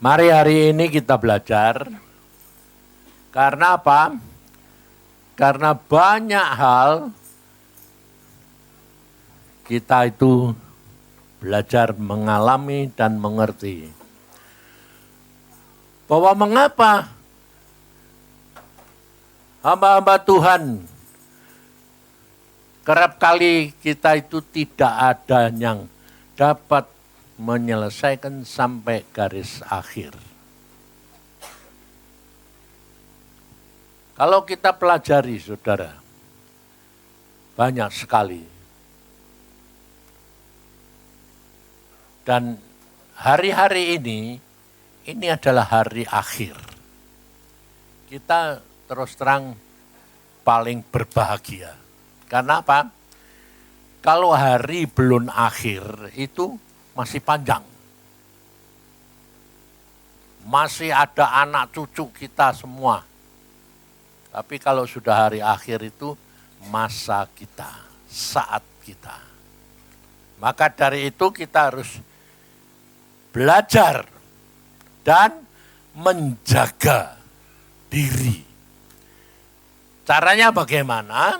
Mari hari ini kita belajar. Karena apa? Karena banyak hal kita itu belajar mengalami dan mengerti. Bahwa mengapa hamba-hamba Tuhan kerap kali kita itu tidak ada yang dapat menyelesaikan sampai garis akhir. Kalau kita pelajari, saudara, banyak sekali. Dan hari-hari ini adalah hari akhir. Kita terus terang paling berbahagia. Karena apa? Kalau hari belum akhir itu masih panjang. Masih ada anak cucu kita semua. Tapi kalau sudah hari akhir itu masa kita, saat kita. Maka dari itu kita harus belajar dan menjaga diri. Caranya bagaimana?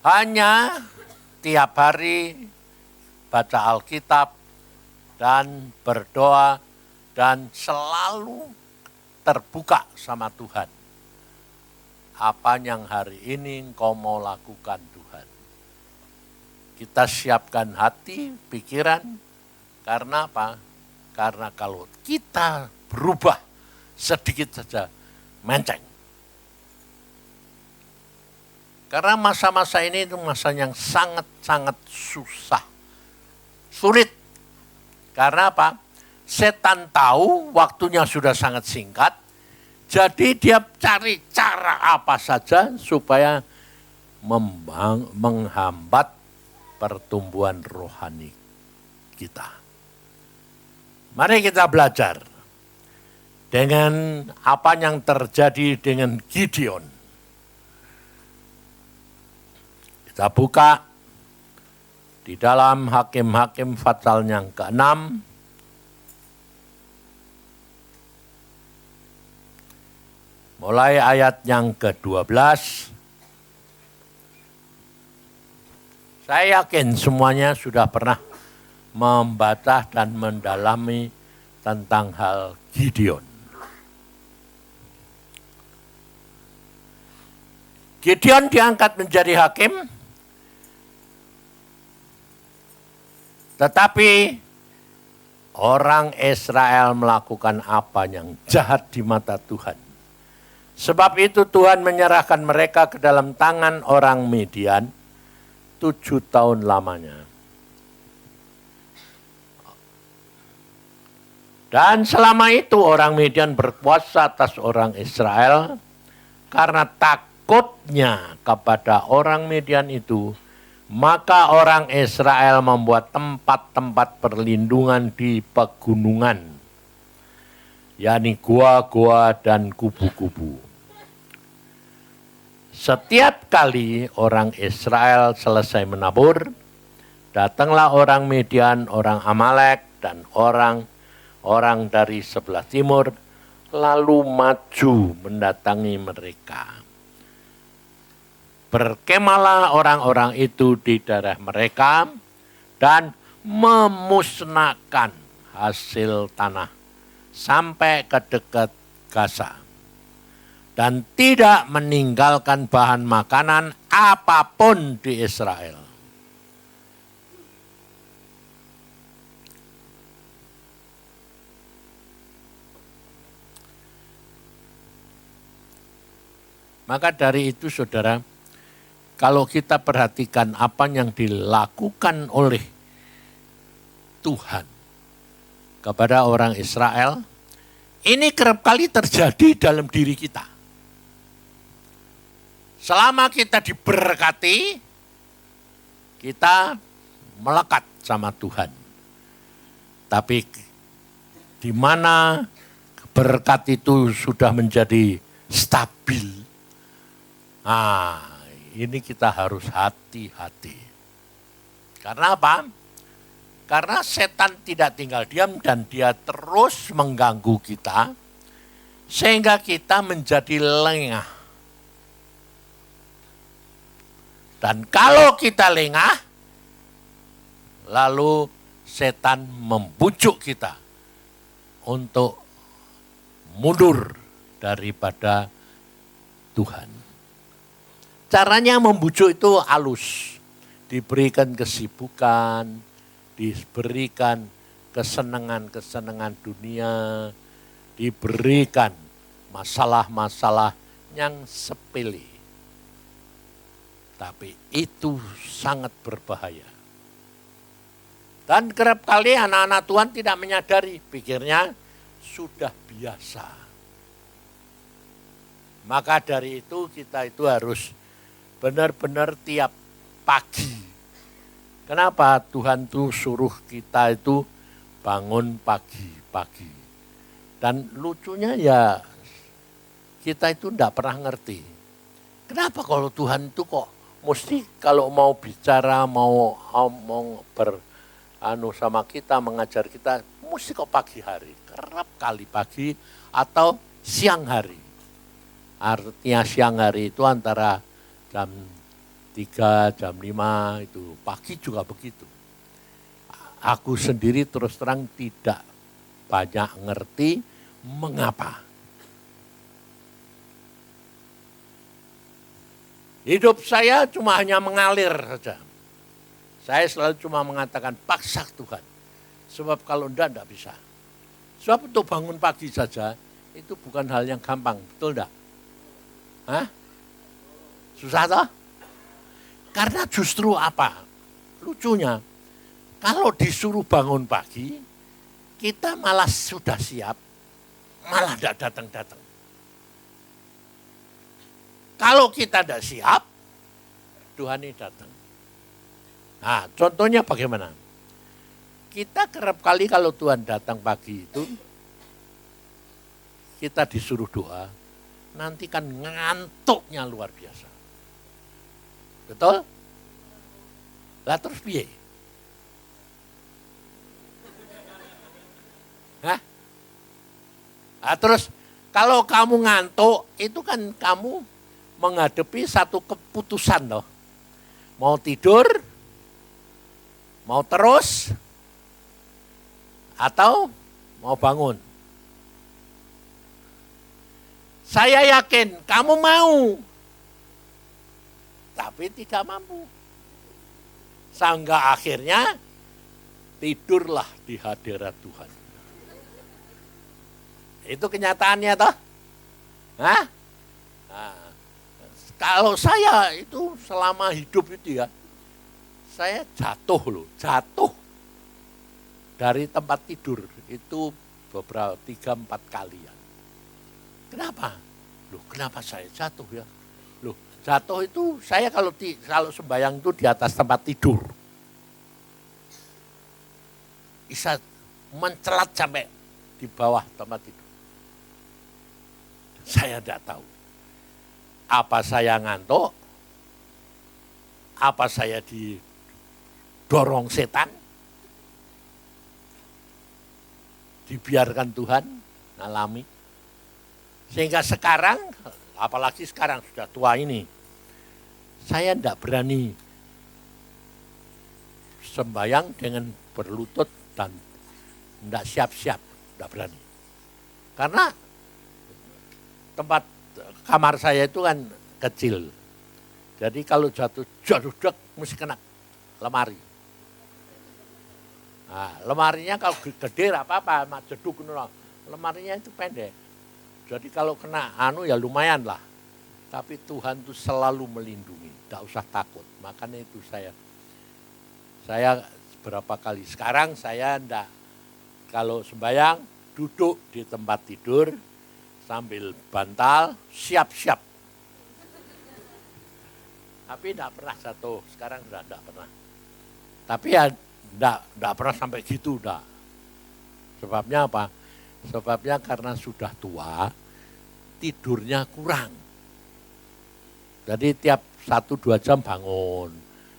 Hanya tiap hari baca Alkitab dan berdoa dan selalu terbuka sama Tuhan. Apa yang hari ini engkau mau lakukan Tuhan. Kita siapkan hati, pikiran, karena apa? Karena kalau kita berubah sedikit saja, menceng. Karena masa-masa ini itu masa yang sangat-sangat susah. Sulit. Karena apa? Setan tahu waktunya sudah sangat singkat. Jadi dia cari cara apa saja supaya menghambat pertumbuhan rohani kita. Mari kita belajar dengan apa yang terjadi dengan Gideon. Kita buka di dalam Hakim-Hakim pasal yang ke-6. Mulai ayat yang ke-12. Saya yakin semuanya sudah pernah membaca dan mendalami tentang hal Gideon. Gideon diangkat menjadi hakim, tetapi orang Israel melakukan apa yang jahat di mata Tuhan. Sebab itu Tuhan menyerahkan mereka ke dalam tangan orang Midian 7 tahun lamanya. Dan selama itu orang Midian berkuasa atas orang Israel karena takutnya kepada orang Midian itu, maka orang Israel membuat tempat-tempat perlindungan di pegunungan, yakni gua-gua dan kubu-kubu. Setiap kali orang Israel selesai menabur, datanglah orang Midian, orang Amalek, dan orang dari sebelah timur, lalu maju mendatangi mereka. Berkemalah orang-orang itu di daerah mereka, dan memusnahkan hasil tanah sampai ke dekat Gaza. Dan tidak meninggalkan bahan makanan apapun di Israel. Maka dari itu saudara, kalau kita perhatikan apa yang dilakukan oleh Tuhan kepada orang Israel, ini kerap kali terjadi dalam diri kita. Selama kita diberkati, kita melekat sama Tuhan. Tapi di mana berkat itu sudah menjadi stabil, ini kita harus hati-hati. Karena apa? Karena setan tidak tinggal diam dan dia terus mengganggu kita, sehingga kita menjadi lengah. Dan kalau kita lengah, lalu setan membujuk kita untuk mundur daripada Tuhan. Caranya membujuk itu halus, diberikan kesibukan, diberikan kesenangan-kesenangan dunia, diberikan masalah-masalah yang sepele. Tapi itu sangat berbahaya. Dan kerap kali anak-anak Tuhan tidak menyadari, pikirnya sudah biasa. Maka dari itu kita itu harus benar-benar tiap pagi. Kenapa Tuhan tuh suruh kita itu bangun pagi-pagi. Dan lucunya ya kita itu enggak pernah ngerti. Kenapa kalau Tuhan itu kok mesti kalau mau bicara, mau sama kita, mengajar kita, mesti kok pagi hari. Kerap kali pagi atau siang hari. Artinya siang hari itu antara jam 3, jam 5 itu. Pagi juga begitu. Aku sendiri terus terang tidak banyak ngerti mengapa. Hidup saya cuma hanya mengalir saja. Saya selalu cuma mengatakan paksa Tuhan. Sebab kalau enggak bisa. Sebab untuk bangun pagi saja itu bukan hal yang gampang, betul enggak? Hah? Susah toh? Karena justru apa? Lucunya, kalau disuruh bangun pagi, kita malah sudah siap, malah tidak datang-datang. Kalau kita tidak siap, Tuhan ini datang. Nah, contohnya bagaimana? Kita kerap kali kalau Tuhan datang pagi itu, kita disuruh doa, nanti kan ngantuknya luar biasa. Betul? Lah terus piye? Hah? Nah, terus kalau kamu ngantuk, itu kan kamu menghadapi satu keputusan loh. Mau tidur, mau terus, atau mau bangun. Saya yakin kamu mau, tapi tidak mampu. Sehingga akhirnya tidurlah di hadirat Tuhan. Itu kenyataannya toh? Hah? Nah, kalau saya itu selama hidup itu ya, saya jatuh dari tempat tidur itu beberapa 3-4 kali ya. Kenapa? Loh, kenapa saya jatuh ya? Loh, jatuh itu saya kalau sembahyang itu di atas tempat tidur. Bisa mencelat sampai di bawah tempat tidur. Saya tidak tahu. Apa saya ngantuk? Apa saya didorong setan? Dibiarkan Tuhan alami. Sehingga sekarang, apalagi sekarang sudah tua ini, saya tidak berani sembahyang dengan berlutut dan tidak siap-siap, tidak berani. Karena tempat kamar saya itu kan kecil. Jadi kalau jatuh mesti kena lemari. Nah, lemarinya kalau gede apa-apa, jeduk lemarinya itu pendek. Jadi kalau kena ya lumayan lah. Tapi Tuhan itu selalu melindungi, tidak usah takut. Makanya itu saya berapa kali. Sekarang saya enggak, kalau sembahyang duduk di tempat tidur sambil bantal, siap-siap. Tapi enggak pernah jatuh, sekarang enggak pernah. Tapi ya enggak pernah sampai gitu, enggak. Sebabnya apa? Sebabnya karena sudah tua, tidurnya kurang. Jadi tiap 1-2 jam bangun,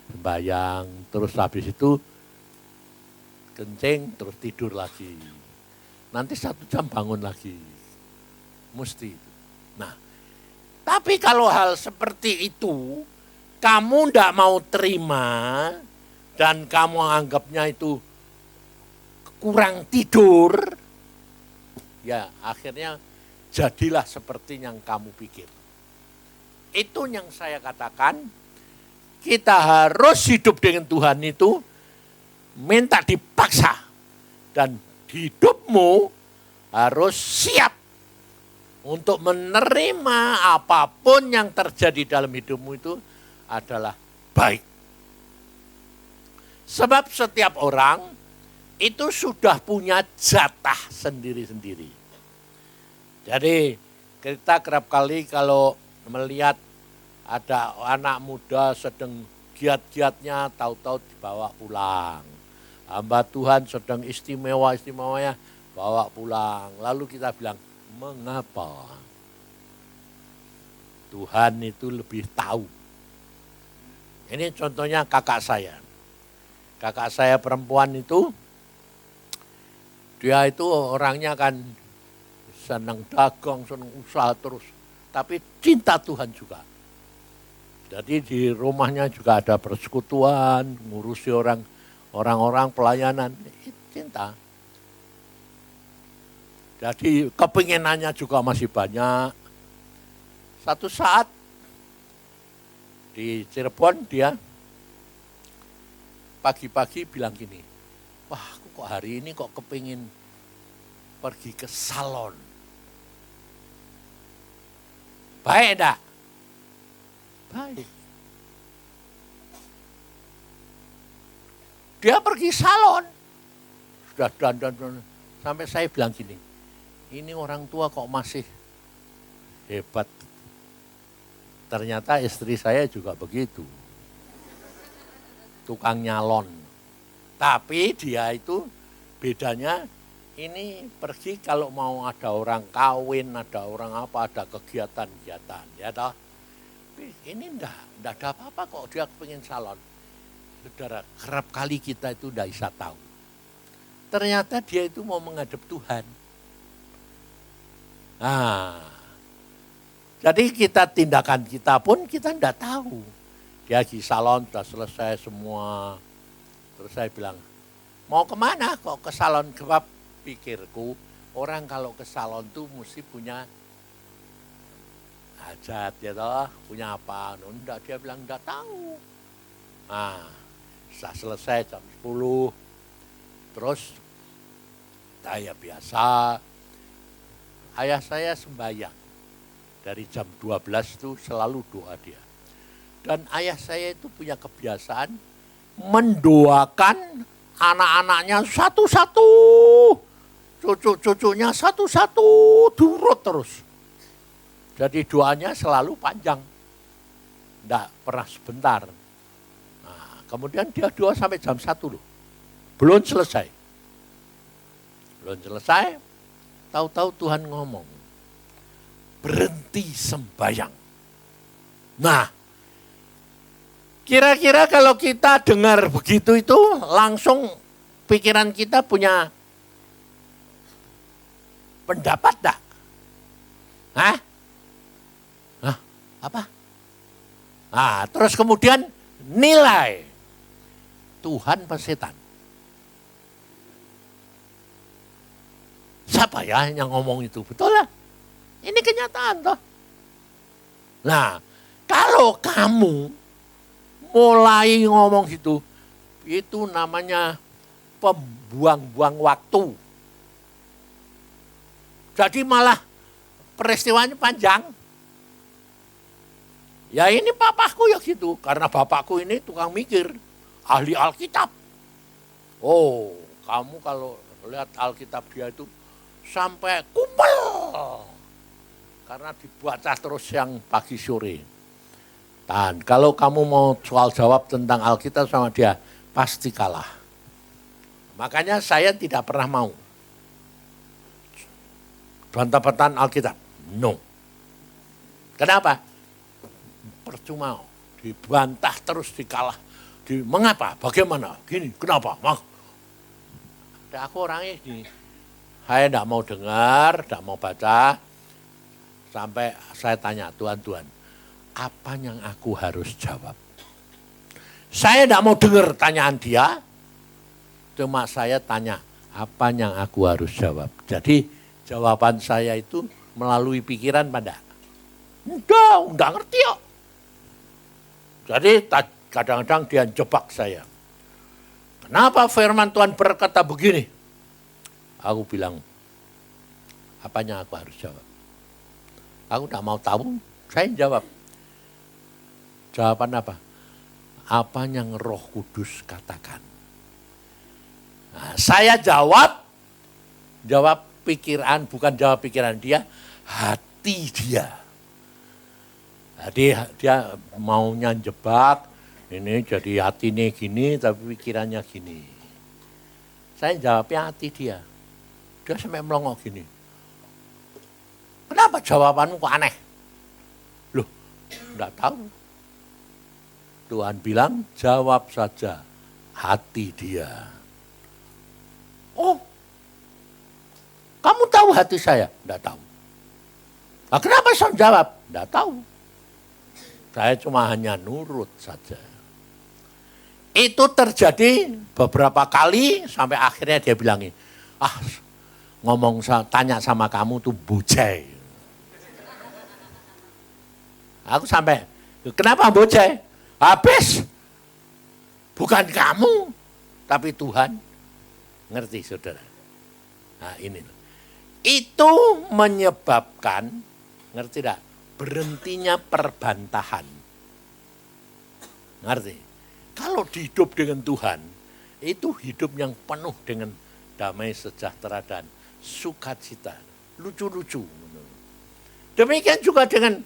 sembahyang, terus habis itu kencing, terus tidur lagi. Nanti 1 jam bangun lagi. Mesti. Nah, tapi kalau hal seperti itu, kamu tidak mau terima, dan kamu anggapnya itu kurang tidur, ya akhirnya jadilah seperti yang kamu pikir. Itu yang saya katakan, kita harus hidup dengan Tuhan itu, minta dipaksa. Dan hidupmu harus siap untuk menerima apapun yang terjadi dalam hidupmu itu adalah baik. Sebab setiap orang itu sudah punya jatah sendiri-sendiri. Jadi kita kerap kali kalau melihat ada anak muda sedang giat-giatnya, tahu-tahu dibawa pulang. Hamba Tuhan sedang istimewa-istimewanya, bawa pulang. Lalu kita bilang, mengapa? Tuhan itu lebih tahu. Ini contohnya kakak saya. Kakak saya perempuan itu, dia itu orangnya kan senang dagang, senang usaha terus. Tapi cinta Tuhan juga. Jadi di rumahnya juga ada persekutuan, ngurusi orang-orang pelayanan, cinta. Jadi kepinginannya juga masih banyak. Satu saat di Cirebon dia pagi-pagi bilang gini, wah aku kok hari ini kok kepingin pergi ke salon. Baik enggak? Baik. Dia pergi salon. Sudah dandan. Sampai saya bilang gini, ini orang tua kok masih hebat. Ternyata istri saya juga begitu. Tukang nyalon. Tapi dia itu bedanya, ini pergi kalau mau ada orang kawin, ada orang apa, ada kegiatan-kegiatan, ya toh. Ini enggak ada apa-apa kok dia pengen salon. Saudara, kerap kali kita itu enggak bisa tahu. Ternyata dia itu mau menghadap Tuhan. Nah, jadi tindakan kita pun kita enggak tahu. Dia di salon sudah selesai semua. Terus saya bilang, mau kemana kok ke salon? Sebab pikirku, orang kalau ke salon tuh mesti punya hajat ya toh, punya apa. Enggak, dia bilang enggak tahu. Nah, setelah selesai jam 10, terus saya biasa, ayah saya sembahyang. Dari jam 12 itu selalu doa dia. Dan ayah saya itu punya kebiasaan mendoakan anak-anaknya satu-satu. Cucu-cucunya satu-satu, durut terus. Jadi doanya selalu panjang. Tidak pernah sebentar. Nah, kemudian dia doa sampai jam 1 loh. Belum selesai. Belum selesai, tahu-tahu Tuhan ngomong, berhenti sembahyang. Nah, kira-kira kalau kita dengar begitu itu, langsung pikiran kita punya pendapat enggak? Hah? Hah? Apa? Nah, terus kemudian nilai Tuhan apa setan? Siapa ya yang ngomong itu? Betul lah. Ini kenyataan toh. Nah, kalau kamu mulai ngomong gitu, itu namanya pembuang-buang waktu. Jadi malah peristiwanya panjang. Ya ini papaku ya gitu, karena bapakku ini tukang mikir, ahli Alkitab. Oh, kamu kalau lihat Alkitab dia itu sampai kumpul. Karena dibaca terus yang pagi sore. Dan kalau kamu mau soal jawab tentang Alkitab sama dia, pasti kalah. Makanya saya tidak pernah mau bantah-bantahan Alkitab. No. Kenapa? Percuma. Dibantah terus dikalah. Mengapa? Bagaimana? Gini, kenapa? Aku orangnya gini, saya tidak mau dengar, tidak mau baca, sampai saya tanya, Tuhan, apa yang aku harus jawab? Saya tidak mau dengar tanyaan dia, cuma saya tanya, apa yang aku harus jawab? Jadi jawaban saya itu melalui pikiran pada, enggak ngerti kok. Jadi kadang-kadang dia jebak saya. Kenapa firman Tuhan berkata begini? Aku bilang, apa yang aku harus jawab? Aku tidak mau tahu, saya jawab. Jawaban apa? Apa yang Roh Kudus katakan? Nah, saya jawab pikiran, bukan jawab pikiran dia, hati dia. Jadi dia maunya jebak, ini jadi hati ini gini, tapi pikirannya gini. Saya jawabnya hati dia. Dia sampai melongok gini. Kenapa jawabanmu kok aneh? Loh, enggak tahu. Tuhan bilang, jawab saja hati dia. Oh, kamu tahu hati saya? Enggak tahu. Nah, kenapa saya jawab? Enggak tahu. Saya cuma hanya nurut saja. Itu terjadi beberapa kali sampai akhirnya dia bilangin, tanya sama kamu tuh bujai. Aku sampai, kenapa bocah? Habis. Bukan kamu, tapi Tuhan. Ngerti saudara? Nah ini. Itu menyebabkan, ngerti tidak? Berhentinya perbantahan. Ngerti? Kalau hidup dengan Tuhan, itu hidup yang penuh dengan damai, sejahtera, dan sukacita. Lucu-lucu. Demikian juga dengan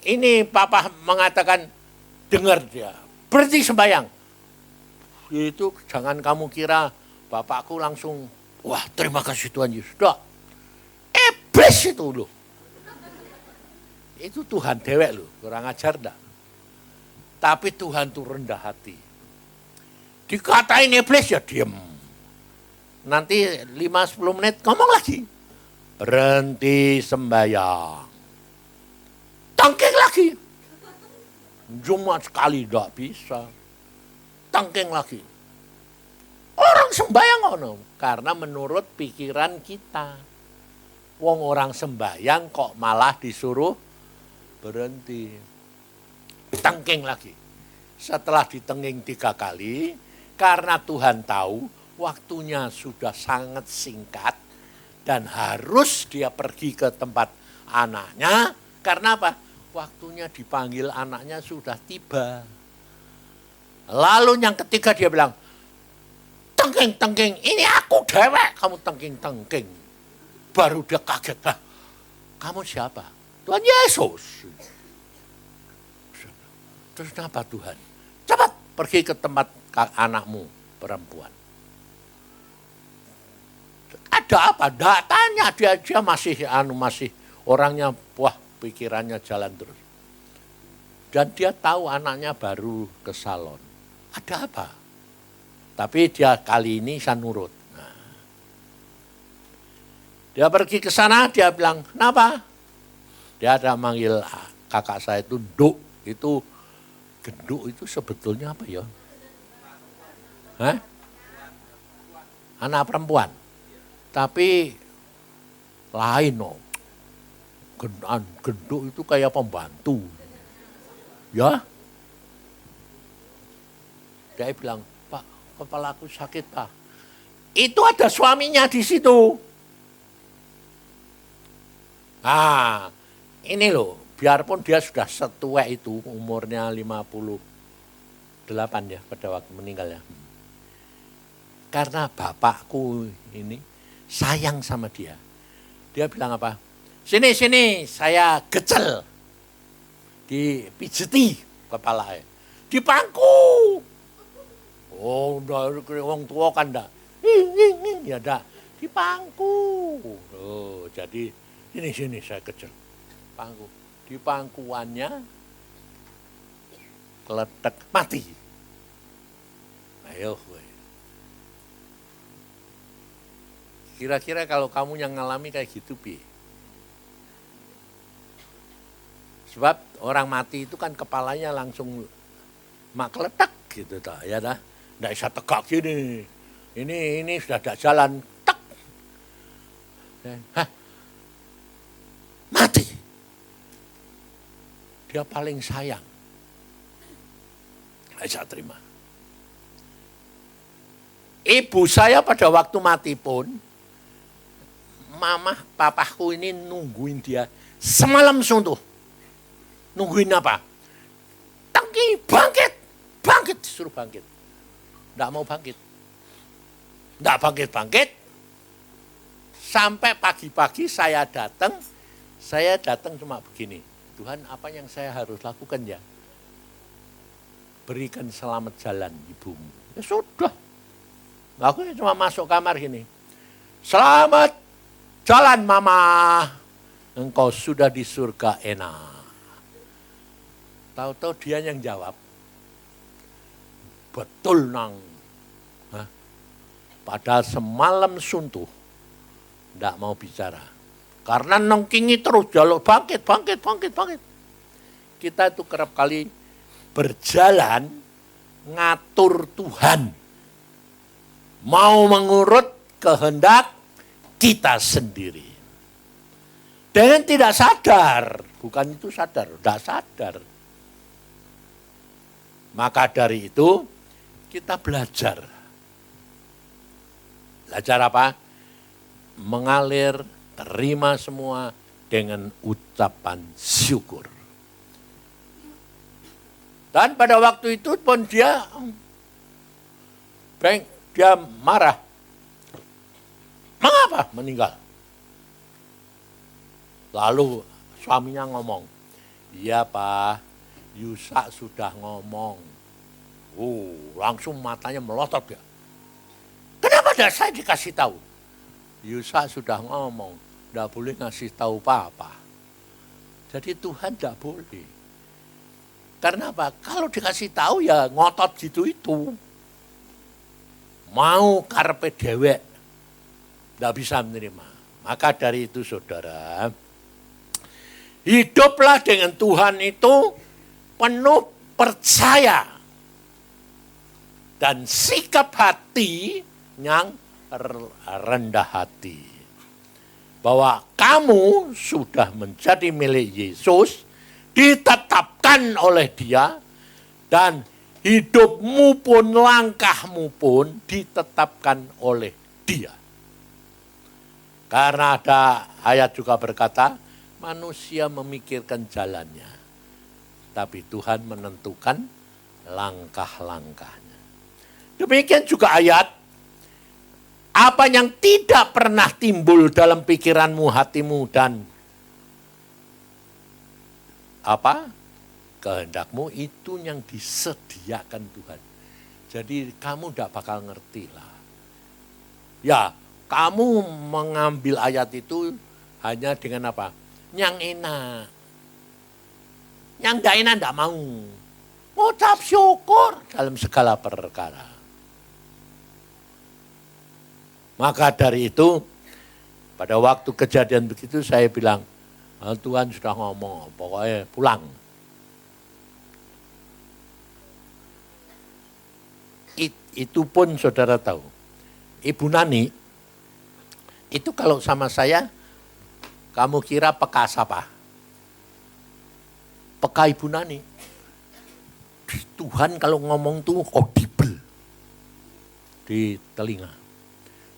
ini papa mengatakan, dengar dia, berhenti sembahyang. Itu jangan kamu kira bapakku langsung, wah terima kasih Tuhan Yesus. Iblis itu loh. Itu Tuhan dewek loh, kurang ajar dah. Tapi Tuhan tuh rendah hati. Dikatain iblis ya diem. Nanti 5-10 menit ngomong lagi. Berhenti sembahyang. Tangking lagi. Cuma sekali tidak bisa. Tangking lagi. Orang sembahyang ono. Karena menurut pikiran kita. Wong orang sembahyang kok malah disuruh berhenti. Tangking lagi. Setelah ditengking 3 kali. Karena Tuhan tahu waktunya sudah sangat singkat. Dan harus dia pergi ke tempat anaknya. Karena apa? Waktunya dipanggil anaknya sudah tiba. Lalu yang ketiga dia bilang, tengking, ini aku dewek, kamu tengking. Baru dia kaget, kamu siapa? Tuhan Yesus. Terus kenapa Tuhan? Cepat pergi ke tempat anakmu perempuan. Ada apa? Tidak tanya, dia masih orangnya, wah pikirannya jalan terus. Dan dia tahu anaknya baru ke salon. Ada apa? Tapi dia kali ini saya nurut. Nah. Dia pergi ke sana, dia bilang, kenapa? Dia ada manggil kakak saya itu Duk. Itu genduk itu sebetulnya apa ya? Hah? Anak perempuan. Tapi lain no. Genduk itu kayak pembantu. Ya. Dia bilang, Pak, kepalaku sakit, Pak. Itu ada suaminya di situ. Nah, ini loh, biarpun dia sudah setua itu, umurnya 58 ya pada waktu meninggal ya. Karena bapakku ini sayang sama dia. Dia bilang apa? Sini, saya gecel. Dipijeti kepala. Dipangku. Oh, orang tua kan enggak. Ya enggak. Dipangku. Oh, jadi sini saya gecel. Pangku. Di pangkuannya keletek mati. Ayo, Kira-kira kalau kamu yang ngalami kayak gitu, Bi. Sebab orang mati itu kan kepalanya langsung makletak gitu tak, ya dah. Nggak bisa tegak gini. Ini sudah tidak jalan, tak. Hah? Mati. Dia paling sayang. Saya terima. Ibu saya pada waktu mati pun, mama, papaku ini nungguin dia semalam suntuh. Nungguin apa? Tangki, bangkit, bangkit, disuruh bangkit. Nggak mau bangkit. Nggak bangkit-bangkit. Sampai pagi-pagi saya datang cuma begini. Tuhan, apa yang saya harus lakukan ya? Berikan selamat jalan ibumu. Ya sudah. Aku cuma masuk kamar gini. Selamat jalan mama. Engkau sudah di surga enak. Tahu-tahu dia yang jawab. Betul nang. Hah? Padahal semalam suntuh. Tidak mau bicara. Karena nengkingi terus jaluk bangkit. Kita itu kerap kali berjalan ngatur Tuhan. Mau mengurut kehendak kita sendiri. Dengan tidak sadar. Bukan itu sadar, tidak sadar. Maka dari itu kita belajar. Belajar apa? Mengalir, terima semua dengan ucapan syukur. Dan pada waktu itu pun dia marah. Mengapa meninggal? Lalu suaminya ngomong, iya Pak, Yusak sudah ngomong. Langsung matanya melotot ya. Kenapa tidak saya dikasih tahu? Yusak sudah ngomong, tidak boleh ngasih tahu apa-apa. Jadi Tuhan tidak boleh. Karena apa? Kalau dikasih tahu ya ngotot gitu itu. Mau karpe dewek, tidak bisa menerima. Maka dari itu saudara, hiduplah dengan Tuhan itu penuh percaya. Dan sikap hati yang rendah hati. Bahwa kamu sudah menjadi milik Yesus, ditetapkan oleh Dia, dan hidupmu pun, langkahmu pun ditetapkan oleh Dia. Karena ada ayat juga berkata, manusia memikirkan jalannya, tapi Tuhan menentukan langkah-langkahnya. Demikian juga ayat, apa yang tidak pernah timbul dalam pikiranmu, hatimu, dan kehendakmu, itu yang disediakan Tuhan. Jadi kamu tidak bakal ngerti lah. Ya, kamu mengambil ayat itu hanya dengan apa? Yang enak. Yang tidak enak tidak mau. Ucap syukur dalam segala perkara. Maka dari itu, pada waktu kejadian begitu saya bilang, Tuhan sudah ngomong, pokoknya pulang. Itu pun saudara tahu, Ibu Nani, itu kalau sama saya, kamu kira peka apa? Peka Ibu Nani. Tuhan kalau ngomong tuh audible di telinga.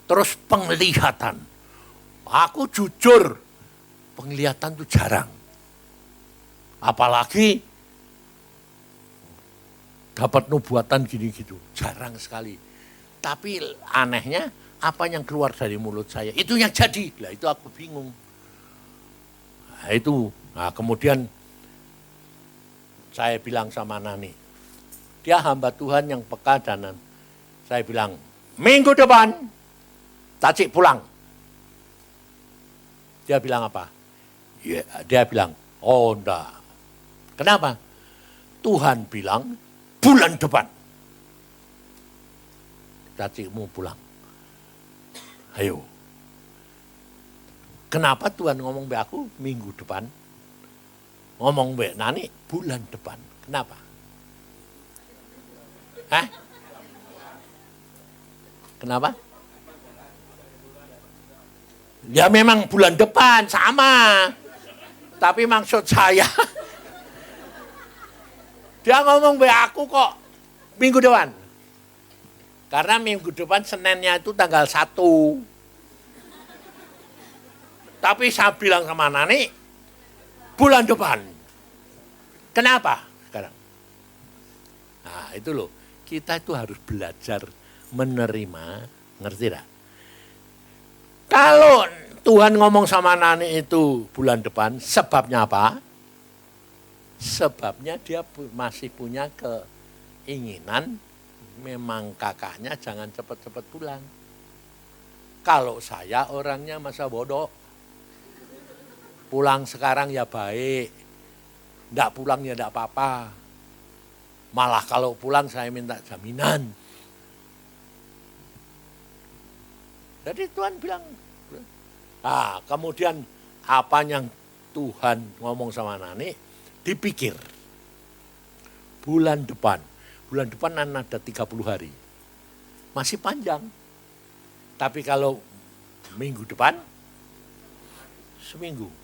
Terus penglihatan. Aku jujur, penglihatan tuh jarang. Apalagi dapat nubuatan gini-gitu, jarang sekali. Tapi anehnya, apa yang keluar dari mulut saya, itu yang jadi. Lah itu aku bingung. Nah kemudian saya bilang sama Nani, dia hamba Tuhan yang peka, dan saya bilang, minggu depan, Tacik pulang. Dia bilang apa? Ya, dia bilang, oh enggak. Kenapa? Tuhan bilang, bulan depan. Cacikmu pulang. Ayo. Kenapa Tuhan ngomong be aku minggu depan? Ngomong be Nani bulan depan. Kenapa? Hah? Kenapa? Ya memang bulan depan sama. Tapi maksud saya dia ngomong be aku kok minggu depan. Karena minggu depan Seninnya itu tanggal 1. Tapi saya bilang sama Nani, bulan depan. Kenapa sekarang? Nah itu loh, kita itu harus belajar menerima, ngerti tak? Kalau Tuhan ngomong sama Nani itu bulan depan, sebabnya apa? Sebabnya dia masih punya keinginan, memang kakaknya jangan cepat-cepat pulang. Kalau saya orangnya masa bodoh. Pulang sekarang ya baik, tidak pulang ya tidak apa-apa. Malah kalau pulang saya minta jaminan. Jadi Tuhan bilang, kemudian apa yang Tuhan ngomong sama Nani, dipikir. Bulan depan ada 30 hari. Masih panjang. Tapi kalau minggu depan, seminggu.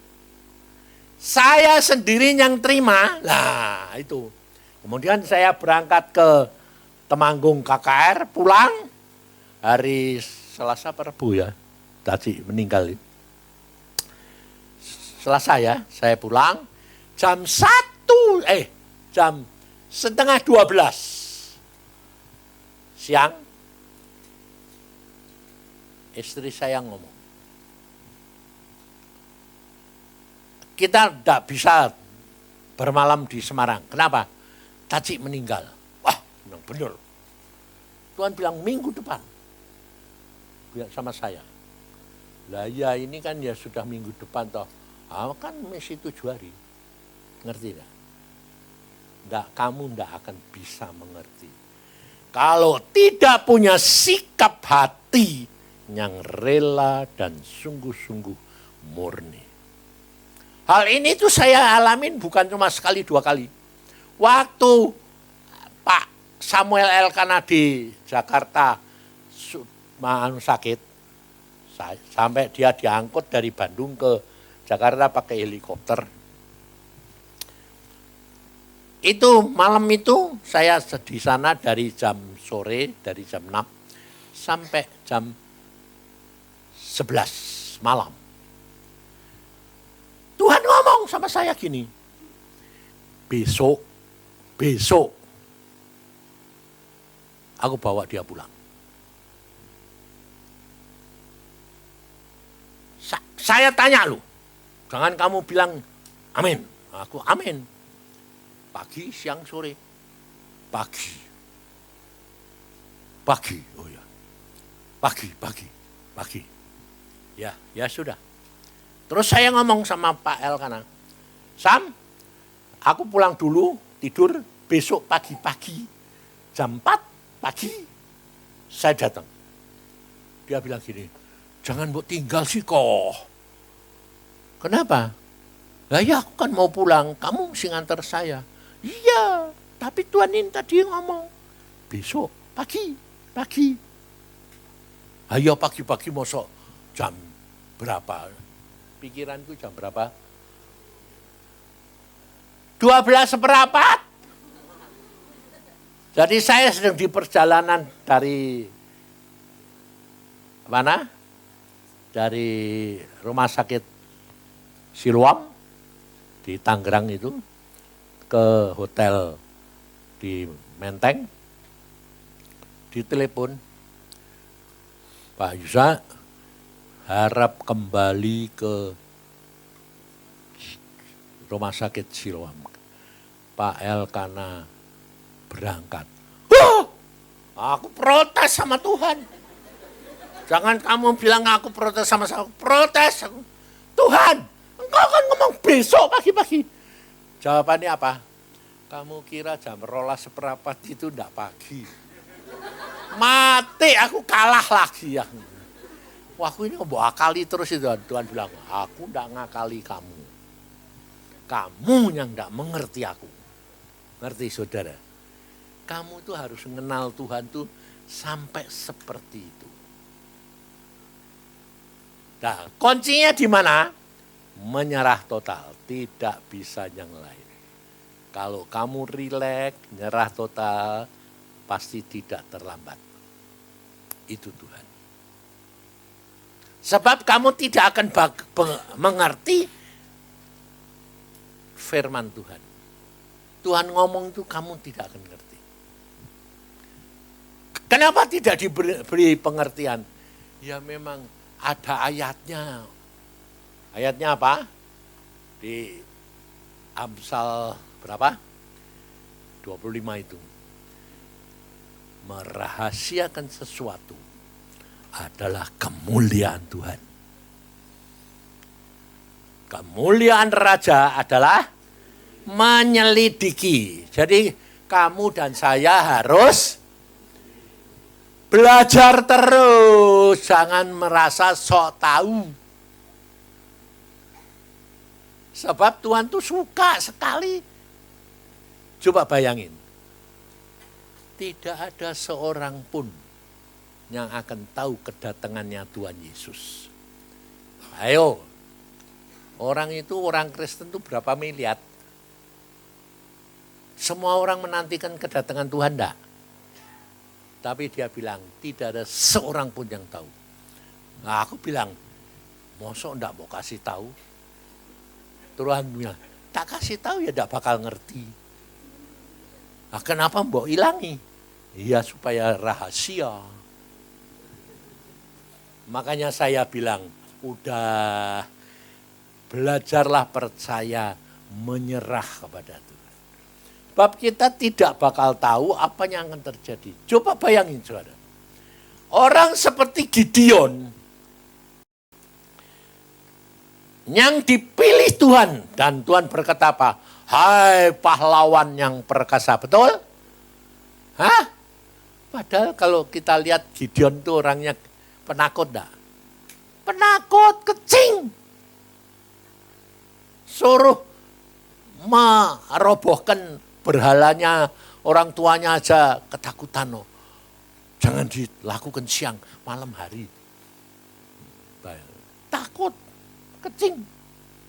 Saya sendiri yang terima, nah itu. Kemudian saya berangkat ke Temanggung KKR, pulang hari Selasa apa Rabu ya, tadi meninggal. Selasa ya, saya pulang jam 1, jam setengah 12 siang, istri saya ngomong, kita tidak bisa bermalam di Semarang. Kenapa? Taci meninggal. Wah, benar. Tuhan bilang minggu depan. Bilang sama saya. Lah ya ini kan ya sudah minggu depan toh. Kan masih 7 hari. Ngerti tidak? Kamu tidak akan bisa mengerti. Kalau tidak punya sikap hati yang rela dan sungguh-sungguh murni. Hal ini tuh saya alamin bukan cuma sekali 2 kali. Waktu Pak Samuel Elkanah di Jakarta sakit, sampai dia diangkut dari Bandung ke Jakarta pakai helikopter. Itu malam itu saya di sana dari jam sore, dari jam 6 sampai jam 11 malam. Tuhan ngomong sama saya gini, besok aku bawa dia pulang. Saya tanya lu, jangan kamu bilang amin. Aku amin. Pagi, siang, sore. Pagi. Oh ya. Pagi. Ya sudah. Terus saya ngomong sama Pak Elkanah, Sam, aku pulang dulu, tidur, besok pagi-pagi, jam 4 pagi, saya datang. Dia bilang gini, jangan buat tinggal sih kok. Kenapa? Lah ya aku kan mau pulang, kamu mesti ngantar saya. Iya, tapi Tuhan ini tadi ngomong, besok pagi. Ayo pagi-pagi mosok jam berapa? Pikiranku jam berapa? 12 seperempat. Jadi saya sedang di perjalanan dari mana? Dari rumah sakit Siloam di Tangerang itu ke hotel di Menteng. Ditelepon, Pak Yusa, harap kembali ke rumah sakit Siloam. Pak Elkanah berangkat. Aku protes sama Tuhan. Jangan kamu bilang aku protes sama saya. Protes. Tuhan, engkau kan ngomong besok pagi-pagi. Jawabannya apa? Kamu kira jam 12 seperempat itu enggak pagi. Mati aku kalah lagi ya. Wah, aku ini mbok akali terus itu. Tuhan bilang, aku enggak ngakali kamu. Kamu yang enggak mengerti aku. Ngerti saudara? Kamu tuh harus mengenal Tuhan tuh sampai seperti itu. Nah, kuncinya di mana? Menyerah total, tidak bisa yang lain. Kalau kamu rileks, nyerah total, pasti tidak terlambat. Itu Tuhan. Sebab kamu tidak akan mengerti firman Tuhan. Tuhan ngomong itu kamu tidak akan ngerti. Kenapa tidak diberi pengertian? Ya memang ada ayatnya. Ayatnya apa? Di Amsal berapa? 25 itu. Merahasiakan sesuatu adalah kemuliaan Tuhan. Kemuliaan raja adalah menyelidiki. Jadi kamu dan saya harus belajar terus. Jangan merasa sok tahu. Sebab Tuhan tuh suka sekali. Coba bayangin. Tidak ada seorang pun yang akan tahu kedatangannya Tuhan Yesus. Ayo. Orang itu, orang Kristen itu berapa miliar? Semua orang menantikan kedatangan Tuhan enggak? Tapi dia bilang, tidak ada seorang pun yang tahu. Nah, aku bilang, mosok enggak mau kasih tahu? Tuhan bilang, tak kasih tahu ya enggak bakal ngerti. Nah, kenapa mbok ilangi? Iya supaya rahasia. Makanya saya bilang, udah belajarlah percaya menyerah kepada Tuhan. Sebab kita tidak bakal tahu apa yang akan terjadi. Coba bayangin saudara. Orang seperti Gideon yang dipilih Tuhan. Dan Tuhan berkata apa? Hai pahlawan yang perkasa. Betul? Hah? Padahal kalau kita lihat Gideon itu orangnya penakut enggak? Penakut, kecing. Suruh merobohkan berhalanya orang tuanya aja ketakutan. Oh. Jangan dilakukan siang, malam hari. Takut, kecing.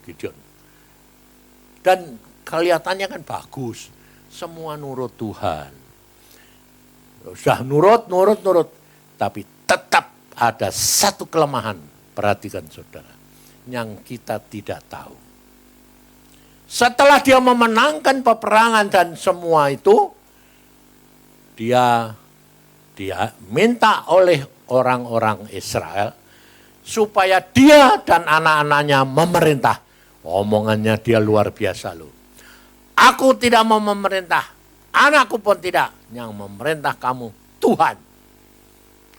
Gideon. Dan kelihatannya kan bagus. Semua nurut Tuhan. Sudah nurut. Tapi tetap ada satu kelemahan. Perhatikan saudara. Yang kita tidak tahu. Setelah dia memenangkan peperangan dan semua itu. Dia minta oleh orang-orang Israel. Supaya dia dan anak-anaknya memerintah. Omongannya dia luar biasa loh. Aku tidak mau memerintah. Anakku pun tidak. Yang memerintah kamu Tuhan.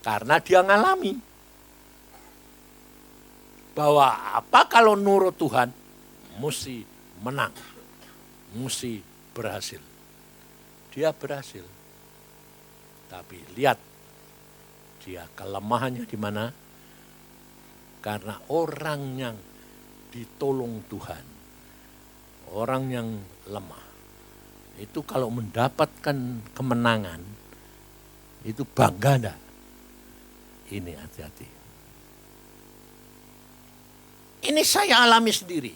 Karena dia ngalami. Bahwa apa kalau nurut Tuhan. Mesti menang. Mesti berhasil. Dia berhasil. Tapi lihat. Dia kelemahannya di mana? Karena orang yang ditolong Tuhan. Orang yang lemah. Itu kalau mendapatkan kemenangan, itu bangga enggak? Ini hati-hati. Ini saya alami sendiri.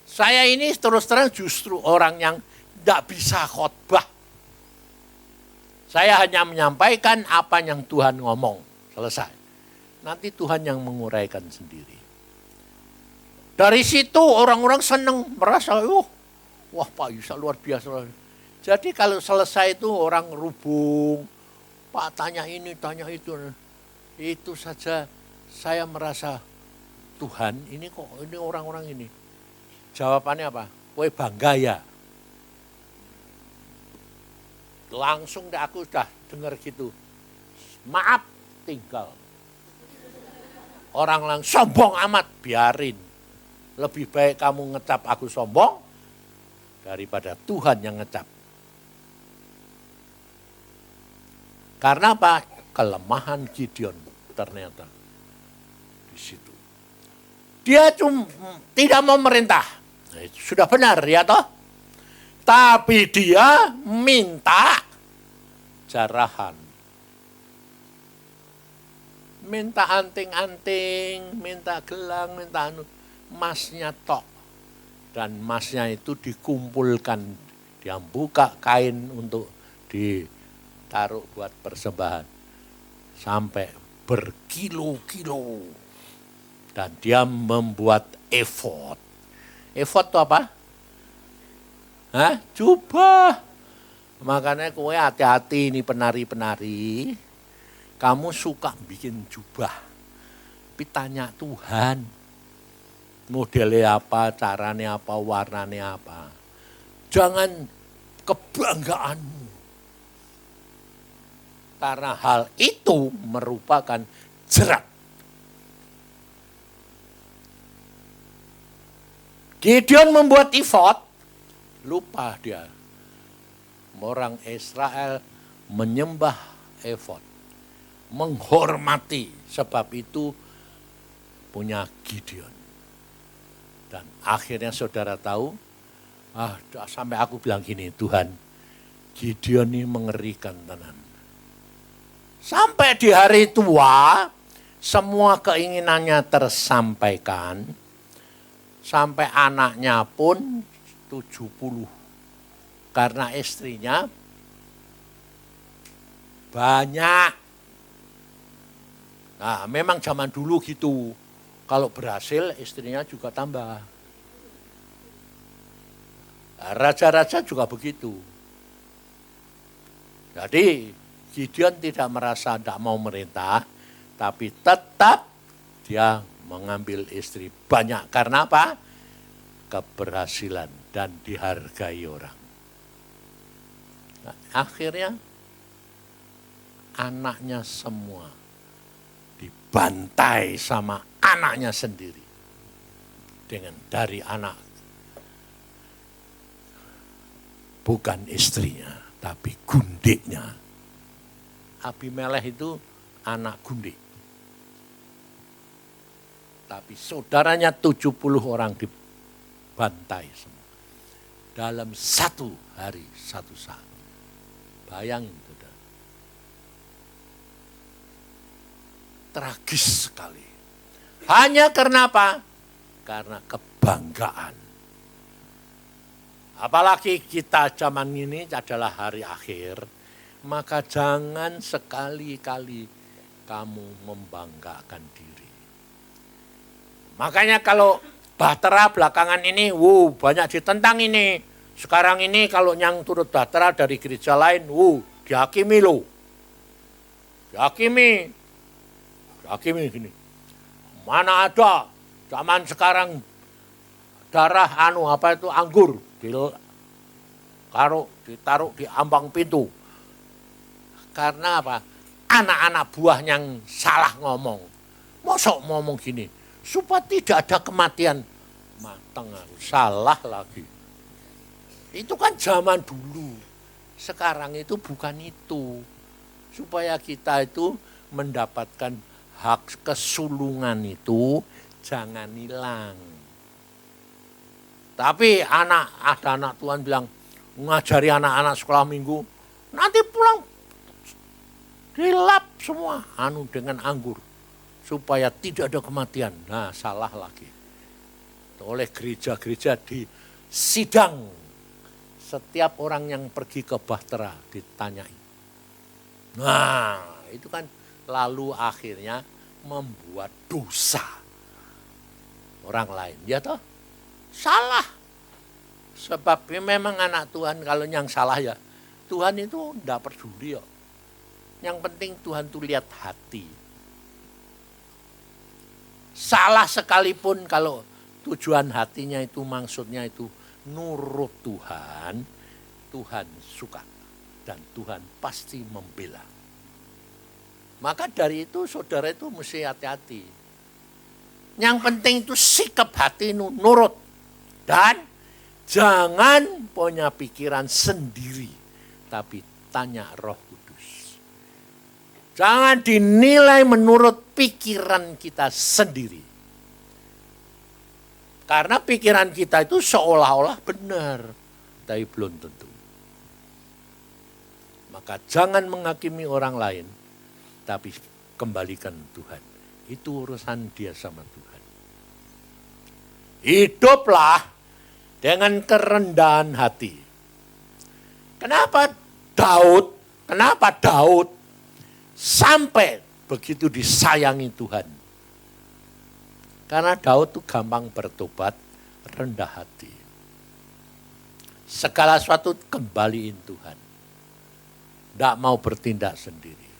Saya ini terus terang justru orang yang enggak bisa khotbah. Saya hanya menyampaikan apa yang Tuhan ngomong. Selesai. Nanti Tuhan yang menguraikan sendiri. Dari situ orang-orang senang merasa, wah Pak Yusak luar biasa. Jadi kalau selesai itu orang rubung, Pak tanya ini, tanya itu. Itu saja saya merasa, Tuhan ini kok ini orang-orang ini. Jawabannya apa? Kowe bangga ya? Langsung deh aku udah dengar gitu. Maaf, tinggal. Orang langsung sombong amat, biarin. Lebih baik kamu ngecap aku sombong daripada Tuhan yang ngecap. Karena apa? Kelemahan Gideon ternyata. di situ. Dia cuma tidak mau merintah. Nah, itu sudah benar ya toh? Tapi dia minta jarahan. Minta anting-anting, minta gelang, minta emasnya tok. Dan emasnya itu dikumpulkan, dia buka kain untuk ditaruh buat persembahan. Sampai berkilo-kilo. Dan dia membuat efod. Efod itu apa? Hah? Jubah. Makanya kowe hati-hati ini penari-penari. Kamu suka bikin jubah. Tapi tanya Tuhan. Modelnya apa, caranya apa, warnanya apa. Jangan kebanggaanmu. Karena hal itu merupakan jerat. Gideon membuat efod, lupa dia. Orang Israel menyembah efod, menghormati, sebab itu punya Gideon. Dan akhirnya saudara tahu, sampai aku bilang gini, Tuhan, Gideon ini mengerikan tenan. Sampai di hari tua, semua keinginannya tersampaikan, sampai anaknya pun 70. Karena istrinya banyak. Nah, memang zaman dulu gitu. Kalau berhasil, istrinya juga tambah. Raja-raja juga begitu. Jadi, Gideon tidak merasa tidak mau merintah, tapi tetap dia mengambil istri banyak. Karena apa? Keberhasilan dan dihargai orang. Nah, akhirnya anaknya semua dibantai sama anaknya sendiri. Dari anak, bukan istrinya, tapi gundiknya. Abimelekh itu anak gundik. Tapi saudaranya 70 orang dibantai semua. Dalam satu hari, satu saat. Bayangin, saudara. Tragis sekali. Hanya karena apa? Karena kebanggaan. Apalagi kita zaman ini adalah hari akhir, maka jangan sekali-kali kamu membanggakan diri. Makanya kalau Bahtera belakangan ini, banyak ditentang ini. Sekarang ini kalau yang turut Bahtera dari gereja lain, dihakimi loh. Dihakimi gini. Mana ada zaman sekarang darah anggur ditaruh di ambang pintu. Karena apa? Anak-anak buah yang salah ngomong. Mosok ngomong gini, supaya tidak ada kematian. Mateng aku, salah lagi. Itu kan zaman dulu. Sekarang itu bukan itu. Supaya kita itu mendapatkan hak kesulungan itu jangan hilang. Tapi ada anak Tuhan bilang, ngajari anak-anak sekolah minggu, nanti pulang dilap semua dengan anggur. Supaya tidak ada kematian. Nah, salah lagi. Oleh gereja-gereja di sidang. Setiap orang yang pergi ke Bahtera ditanyai. Nah, itu kan lalu akhirnya membuat dosa orang lain. Ya toh? Salah. Sebab memang anak Tuhan kalau yang salah ya, Tuhan itu tidak peduli ya. Yang penting Tuhan tuh lihat hati. Salah sekalipun kalau tujuan hatinya itu maksudnya itu nurut Tuhan, Tuhan suka dan Tuhan pasti membela. Maka dari itu saudara itu mesti hati-hati. Yang penting itu sikap hati nurut dan jangan punya pikiran sendiri, tapi tanya Roh Kudus. Jangan dinilai menurut pikiran kita sendiri. Karena pikiran kita itu seolah-olah benar, tapi belum tentu. Maka jangan menghakimi orang lain, tapi kembalikan Tuhan. Itu urusan dia sama Tuhan. Hiduplah dengan kerendahan hati. Kenapa Daud sampai begitu disayangi Tuhan? Karena Daud tuh gampang bertobat, rendah hati. Segala sesuatu kembaliin Tuhan. Tidak mau bertindak sendiri.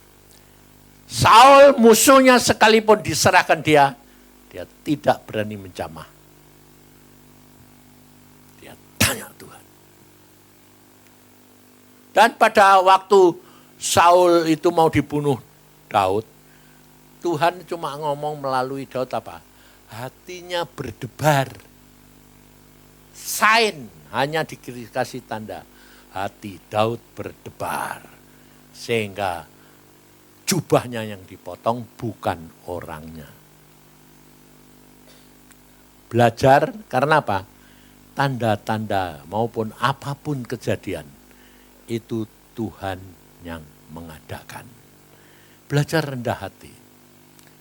Saul musuhnya sekalipun diserahkan dia tidak berani menjamah. Dia tanya Tuhan. Dan pada waktu Saul itu mau dibunuh Daud, Tuhan cuma ngomong melalui Daud apa? Hatinya berdebar. Sign, hanya dikasih tanda. Hati Daud berdebar. Sehingga jubahnya yang dipotong bukan orangnya. Belajar karena apa? Tanda-tanda maupun apapun kejadian, itu Tuhan yang mengadakan. Belajar rendah hati.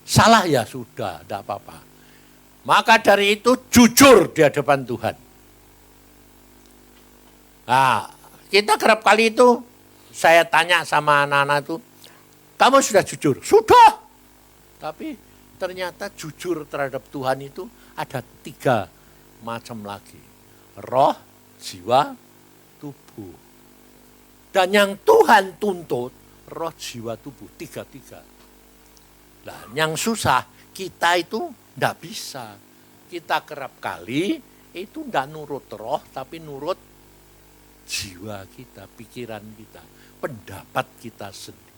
Salah ya sudah, tidak apa-apa. Maka dari itu jujur di hadapan Tuhan. Nah, kita kerap kali itu, saya tanya sama anak-anak itu, kamu sudah jujur? Sudah. Tapi ternyata jujur terhadap Tuhan itu ada 3 macam lagi. Roh, jiwa, tubuh. Dan yang Tuhan tuntut, roh, jiwa, tubuh. 3. Nah, yang susah, kita itu tidak bisa. Kita kerap kali itu tidak nurut roh, tapi nurut jiwa kita, pikiran kita, pendapat kita sendiri.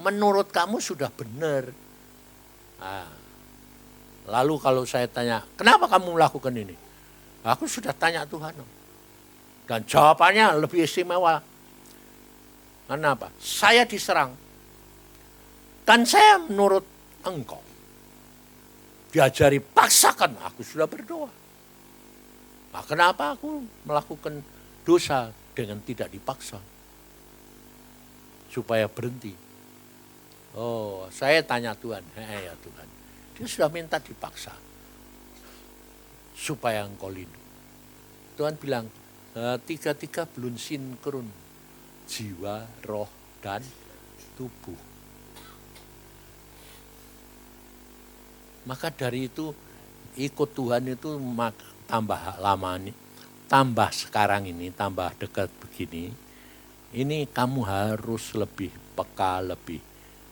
Menurut kamu sudah benar. Nah, lalu kalau saya tanya, kenapa kamu melakukan ini? Aku sudah tanya Tuhan. Dan jawabannya lebih istimewa. Kenapa? Saya diserang. Dan saya menurut engkau. Diajari paksakan, aku sudah berdoa. Nah, kenapa aku melakukan dosa dengan tidak dipaksa? Supaya berhenti. Oh, saya tanya Tuhan, ya Tuhan. Dia sudah minta dipaksa. Supaya engkau lindung. Tuhan bilang, 3 belum sinkron. Jiwa, roh, dan tubuh. Maka dari itu ikut Tuhan itu tambah lama nih, tambah sekarang ini, tambah dekat begini, ini kamu harus lebih peka, lebih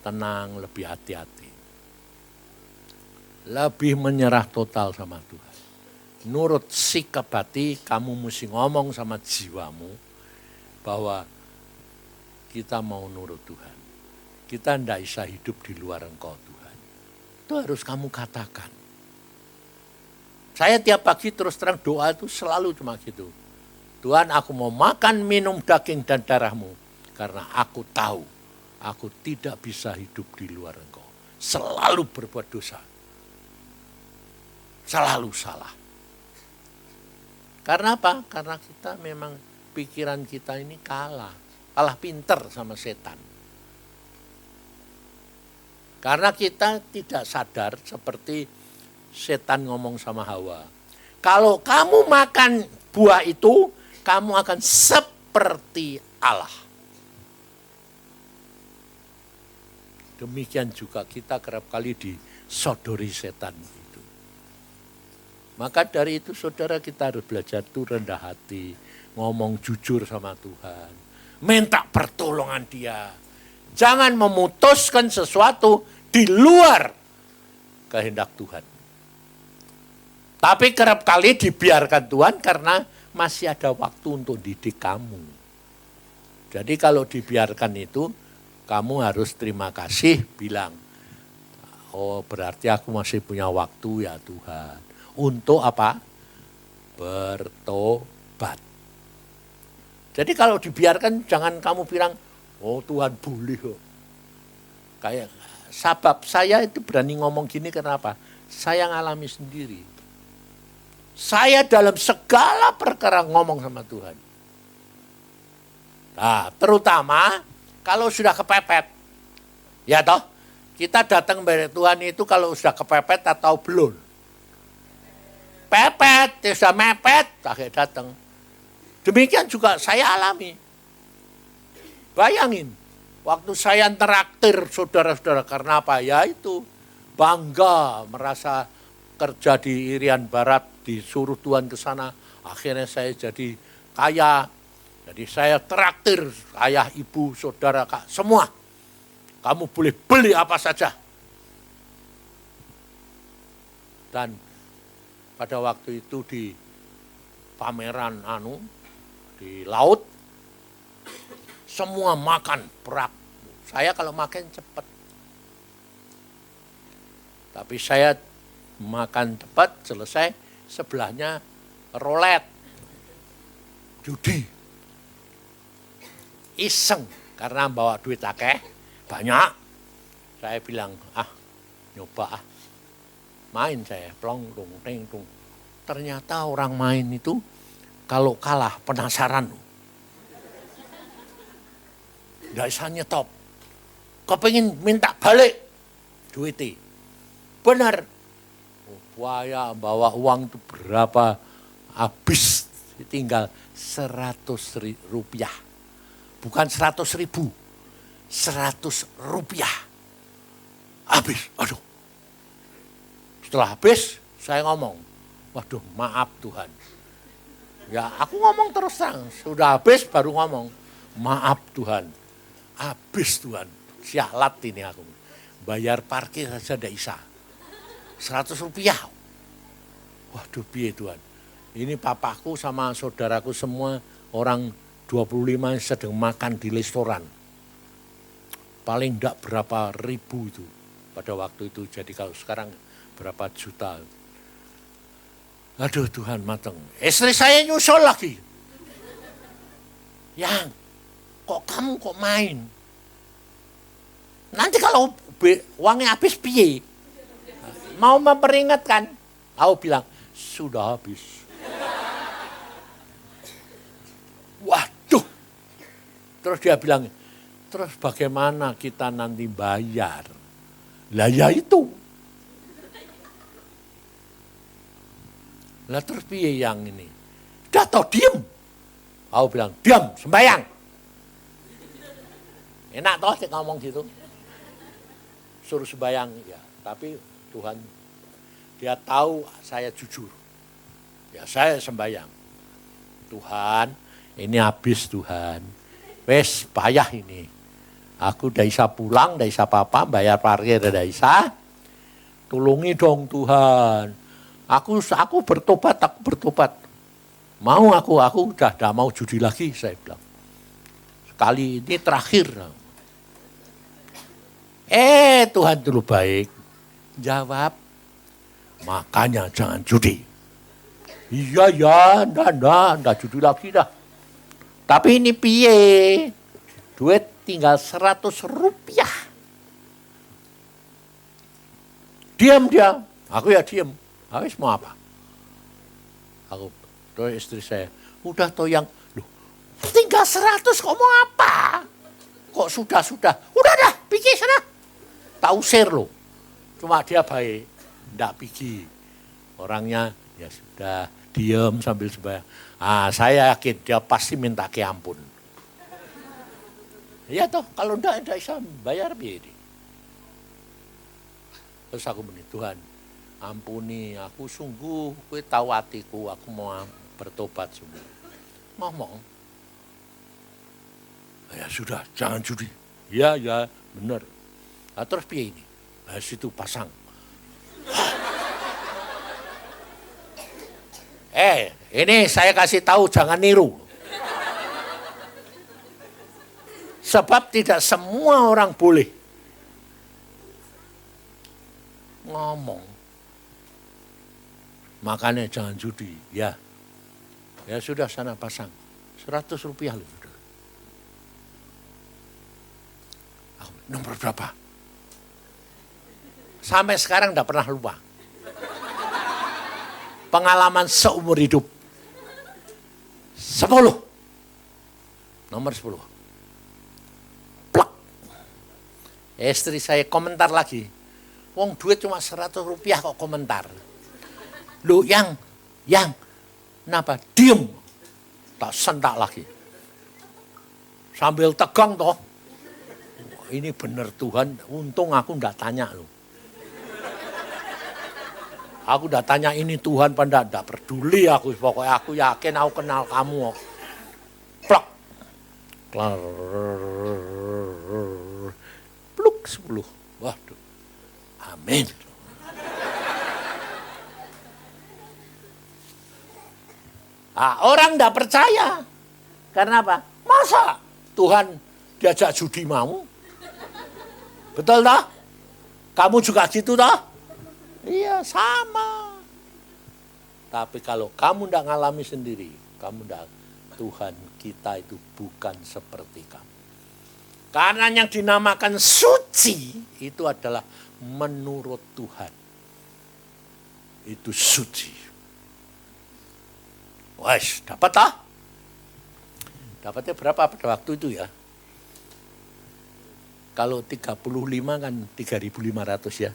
tenang, lebih hati-hati. Lebih menyerah total sama Tuhan. Nurut sikap hati, kamu mesti ngomong sama jiwamu bahwa kita mau nurut Tuhan. Kita tidak bisa hidup di luar Engkau Tuhan. Itu harus kamu katakan. Saya tiap pagi terus terang doa itu selalu cuma gitu. Tuhan, aku mau makan, minum daging dan darahmu. Karena aku tahu, aku tidak bisa hidup di luar Engkau. Selalu berbuat dosa. Selalu salah. Karena apa? Karena kita memang pikiran kita ini kalah pinter sama setan. Karena kita tidak sadar seperti setan ngomong sama Hawa. Kalau kamu makan buah itu, kamu akan seperti Allah. Demikian juga kita kerap kali disodori setan itu. Maka dari itu saudara, kita harus belajar tuh rendah hati, ngomong jujur sama Tuhan, minta pertolongan Dia. Jangan memutuskan sesuatu di luar kehendak Tuhan. Tapi kerap kali dibiarkan Tuhan karena masih ada waktu untuk didik kamu. Jadi kalau dibiarkan itu, kamu harus terima kasih, bilang, oh berarti aku masih punya waktu ya Tuhan. Untuk apa? Bertobat. Jadi kalau dibiarkan, jangan kamu bilang, oh Tuhan boleh kok. Kayak sebab saya itu berani ngomong gini kenapa? Saya ngalami sendiri. Saya dalam segala perkara ngomong sama Tuhan. Nah, terutama kalau sudah kepepet. Ya toh, kita datang kepada Tuhan itu kalau sudah kepepet atau belum. Pepet, dia sudah mepet, akhirnya datang. Demikian juga saya alami. Bayangin, waktu saya traktir saudara-saudara karena apa? Ya itu, bangga merasa kerja di Irian Barat, disuruh Tuhan ke sana. Akhirnya saya jadi kaya. Jadi saya traktir ayah, ibu, saudara, kak, semua. Kamu boleh beli apa saja. Dan pada waktu itu di pameran di laut, semua makan berat. Saya kalau makan cepat. Tapi saya makan cepat, selesai, sebelahnya roulette. Judi. Iseng, karena bawa duit akeh, banyak. Saya bilang, nyoba main saya, plong, tung, ting, tung. Ternyata orang main itu, kalau kalah penasaran. Nggak bisa nyetop. Kepingin minta balik duitnya. Benar. Saya bawa uang itu berapa, habis tinggal 100 rupiah. Bukan 100.000, 100 rupiah. Habis, aduh. Setelah habis, saya ngomong, waduh maaf Tuhan. Ya aku ngomong terus terang, sudah habis baru ngomong, maaf Tuhan. Habis Tuhan, sialat ini aku. Bayar parkir saja tidak bisa. 100 rupiah. Waduh piye Tuhan. Ini papaku sama saudaraku semua orang 25 sedang makan di restoran. Paling enggak berapa ribu itu pada waktu itu. Jadi kalau sekarang berapa juta. Aduh Tuhan mateng. Istri saya nyusul lagi. Yang, kok kamu kok main? Nanti kalau uangnya habis piye? Mau memperingatkan. Aku bilang, sudah habis. Waduh. Terus dia bilang, terus bagaimana kita nanti bayar? Lah ya itu. Lah terus piye yang ini? Dah tau diem. Aku bilang, diam, sembayang. Enak toh sih ngomong gitu. Suruh sembayang, ya. Tapi Tuhan, dia tahu saya jujur. Ya saya sembayang. Tuhan, ini habis Tuhan. Wes payah ini. Aku tidak bisa pulang, tidak bisa apa-apa, bayar parkir tidak bisa. Tolongi dong Tuhan. Aku bertobat, aku bertobat. Mau aku udah tidak mau judi lagi, saya bilang. Sekali ini terakhir. Tuhan dulu baik. Jawab, makanya jangan judi. Iya ya, enggak judi lagi dah. Tapi ini piye? Duit tinggal 100 rupiah. Diam dia. Aku ya diam. Habis mau apa? Aku, terus istri saya, udah toh yang, loh, tinggal 100 kok mau apa? Kok sudah. Udah dah, pergi sana. Tak usir loh. Cuma dia baik, enggak pergi. Orangnya ya sudah diam sambil sembahyang. Saya yakin dia pasti minta ampun. Ya toh, kalau enggak bisa bayar biaya. Terus aku meni, Tuhan, ampuni aku sungguh, kowe tahu hatiku, aku mau bertobat semua. Ngomong. Ya sudah, jangan judi. Ya, benar. Nah, terus piye ini? Nah, situ pasang. Ini saya kasih tahu jangan niru. Sebab tidak semua orang boleh ngomong. Makanya jangan judi. Ya sudah sana pasang. 100 rupiah loh. Nomor berapa? Sampai sekarang tidak pernah lupa. Pengalaman seumur hidup. 10. Nomor 10. Plak. Istri saya komentar lagi. Wong duit cuma 100 rupiah kok komentar. Loh yang, kenapa? Diem. Tak sentak lagi. Sambil tegang toh. Ini benar Tuhan, untung aku enggak tanya loh. Aku udah tanya ini Tuhan pada enggak peduli aku. Pokoknya aku yakin aku kenal kamu. Plak. Pluk 10. Waduh. Amin. Orang enggak percaya. Karena apa? Masa Tuhan diajak judi mau? Betul toh? Kamu juga gitu toh? Iya sama. Tapi kalau kamu tidak ngalami sendiri, kamu tidak, Tuhan kita itu bukan seperti kamu. Karena yang dinamakan suci itu adalah menurut Tuhan. Itu suci. Wes, dapat tak? Dapatnya berapa pada waktu itu ya? Kalau 35 kan 3.500 ya.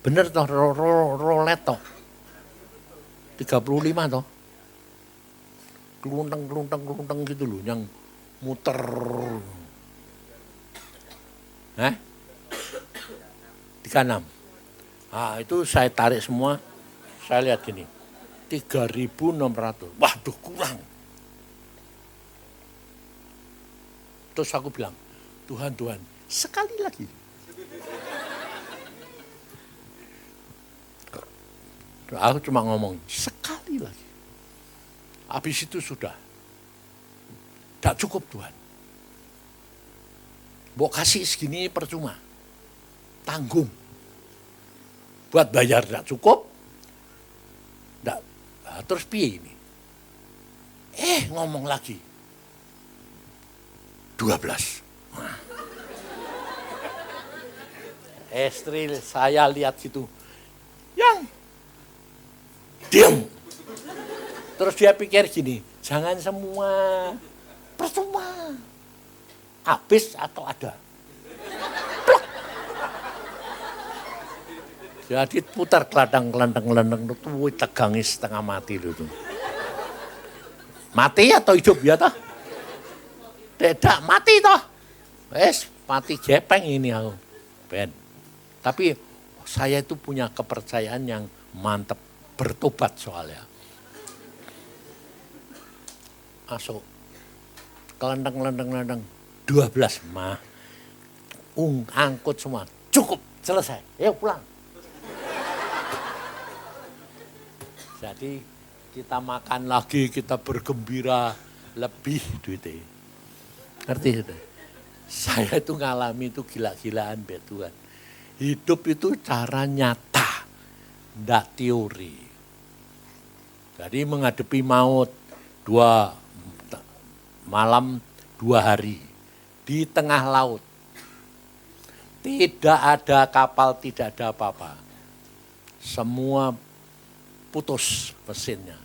Bener toh rolet toh. 35 toh. Keluntang gitu loh yang muter. 36. Itu saya tarik semua. Saya lihat gini. 3.600. Waduh kurang. Terus aku bilang, Tuhan, sekali lagi. Aku cuma ngomong, sekali lagi. Habis itu sudah. Tidak cukup Tuhan. Mau kasih segini percuma. Tanggung. Buat bayar tidak cukup. Terus piye ini? Ngomong lagi. 12. Istri saya lihat situ. Yang diam. Terus dia pikir gini, jangan semua percuma. Habis atau ada. Plok. Jadi putar kelendang itu tegangis setengah mati itu. Mati atau hidup ya toh? Tidak mati toh. Mati gepeng ini aku. Ben. Tapi saya itu punya kepercayaan yang mantap, bertobat soalnya. Masuk. Kelendang. 12 mah. Angkut semua. Cukup, selesai. Ayo pulang. Jadi kita makan lagi, kita bergembira lebih duitnya. Ngerti itu? Saya itu ngalami itu gila-gilaan be Tuhan. Hidup itu cara nyata, ndak teori. Jadi menghadapi maut 2 malam 2 hari di tengah laut. Tidak ada kapal, tidak ada apa-apa. Semua putus mesinnya.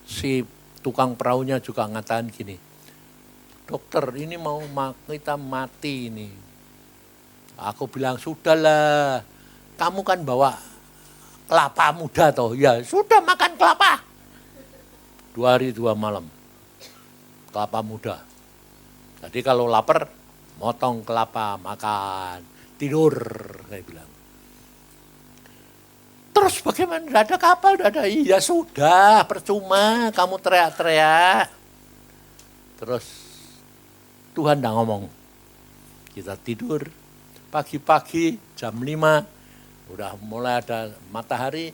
Si tukang perahunya juga ngatakan gini, dokter ini mau kita mati ini. Aku bilang sudahlah, kamu kan bawa kelapa muda toh. Ya sudah makan kelapa. 2 hari 2 malam. Kelapa muda. Jadi kalau lapar, motong kelapa, makan, tidur, saya bilang. Terus bagaimana? Tidak ada kapal, tidak ada. Iya sudah, percuma kamu teriak-teriak. Terus Tuhan tidak ngomong. Kita tidur, pagi-pagi jam 5, udah mulai ada matahari,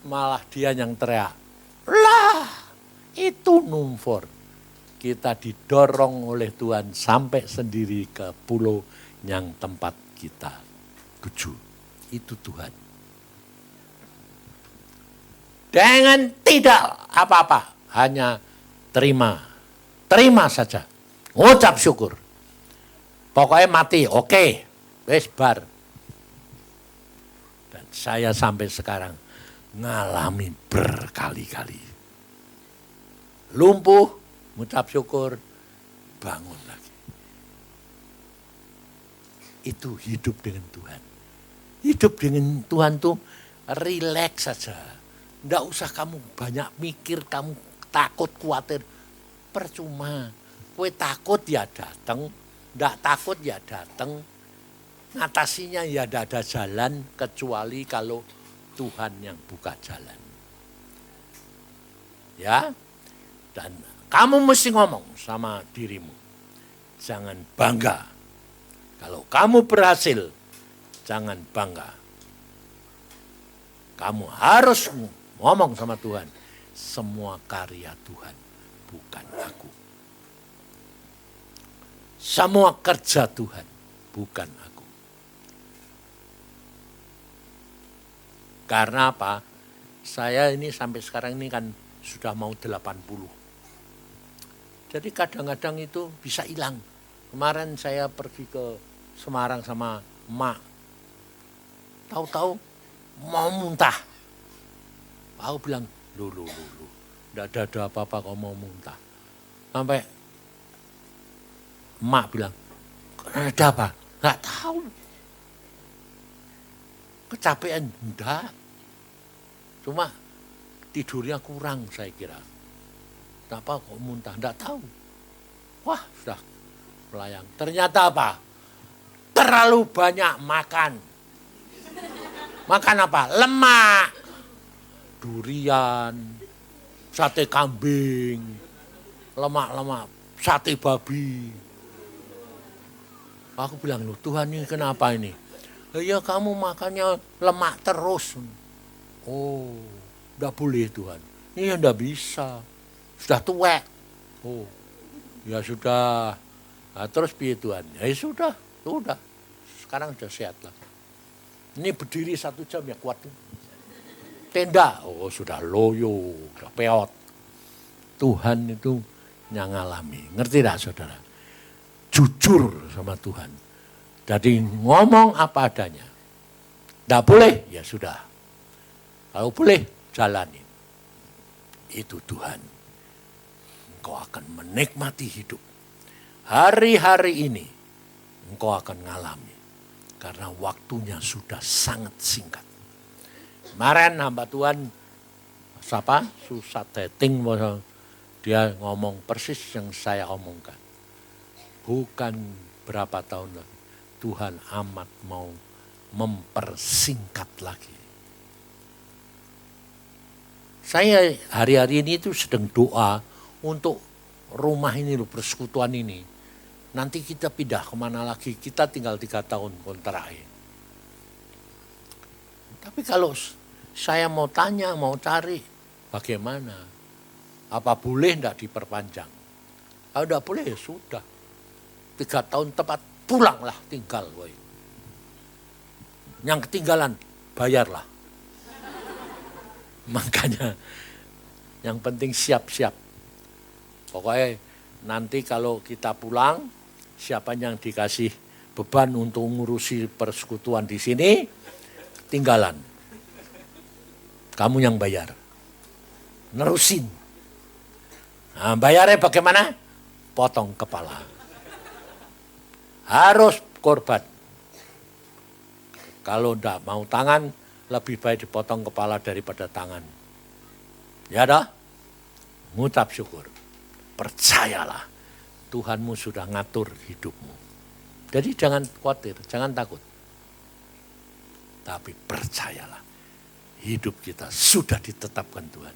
malah dia yang teriak. Lah, itu numfor. Kita didorong oleh Tuhan sampai sendiri ke pulau yang tempat kita tuju. Itu Tuhan. Dengan tidak apa-apa, hanya terima saja. Ngucap syukur. Pokoknya mati, oke. Wes bar. Dan saya sampai sekarang ngalami berkali-kali. Lumpuh, ngucap syukur, bangun lagi. Itu hidup dengan Tuhan. Hidup dengan Tuhan tuh rileks saja. Nggak usah kamu banyak mikir, kamu takut, khawatir. Percuma. Kue takut ya datang, nggak takut ya datang. Ngatasinya ya tidak ada jalan kecuali kalau Tuhan yang buka jalan. Ya, dan kamu mesti ngomong sama dirimu. Jangan bangga. Kalau kamu berhasil, jangan bangga. Kamu harus ngomong sama Tuhan. Semua karya Tuhan, bukan aku. Semua kerja Tuhan, bukan aku. Karena apa? Saya ini sampai sekarang ini kan sudah mau 80. Jadi kadang-kadang itu bisa hilang. Kemarin saya pergi ke Semarang sama emak. Tahu-tahu mau muntah. Aku bilang, lu. Enggak ada apa-apa kok mau muntah. Sampai emak bilang, ada apa? Enggak tahu. Kecapean, enggak. Cuma tidurnya kurang saya kira. Kenapa kok muntah? Enggak tahu. Wah, sudah melayang. Ternyata apa? Terlalu banyak makan. Makan apa? Lemak. Durian, sate kambing, lemak-lemak, sate babi. Aku bilang, loh Tuhan ini kenapa ini? Ya kamu makannya lemak terus. Oh, enggak boleh Tuhan. Ini enggak bisa. Sudah tua. Oh, ya sudah. Nah, terus piye Tuhan? Ya sudah. Sekarang sudah sehat lah. Ini berdiri 1 jam ya kuat tuh. Tenda, oh sudah loyo, sudah peot. Tuhan itu yang ngalami. Ngerti tak saudara? Jujur sama Tuhan. Jadi ngomong apa adanya. Tidak boleh, ya sudah. Kalau boleh, jalanin. Itu Tuhan. Engkau akan menikmati hidup. Hari-hari ini, engkau akan ngalami. Karena waktunya sudah sangat singkat. Kemarin hamba Tuhan, siapa? Susah dating, dia ngomong persis yang saya omongkan. Bukan berapa tahun lagi, Tuhan amat mau mempersingkat lagi. Saya hari-hari ini itu sedang doa untuk rumah ini loh, persekutuan ini. Nanti kita pindah kemana lagi, kita tinggal 3 tahun kontraknya. Tapi kalau saya mau tanya, mau cari, bagaimana? Apa boleh enggak diperpanjang? Kalau enggak boleh ya sudah. 3 tahun tepat, pulanglah tinggal. Woy. Yang ketinggalan, bayarlah. Makanya yang penting siap-siap. Pokoknya nanti kalau kita pulang, siapa yang dikasih beban untuk ngurusi persekutuan di sini, tinggalan. Kamu yang bayar. Nerusin. Nah, bayarnya bagaimana? Potong kepala. Harus korban. Kalau enggak mau tangan, lebih baik dipotong kepala daripada tangan. Ya dah? Ngucap syukur. Percayalah. Tuhanmu sudah ngatur hidupmu. Jadi jangan khawatir, jangan takut. Tapi percayalah. Hidup kita sudah ditetapkan Tuhan.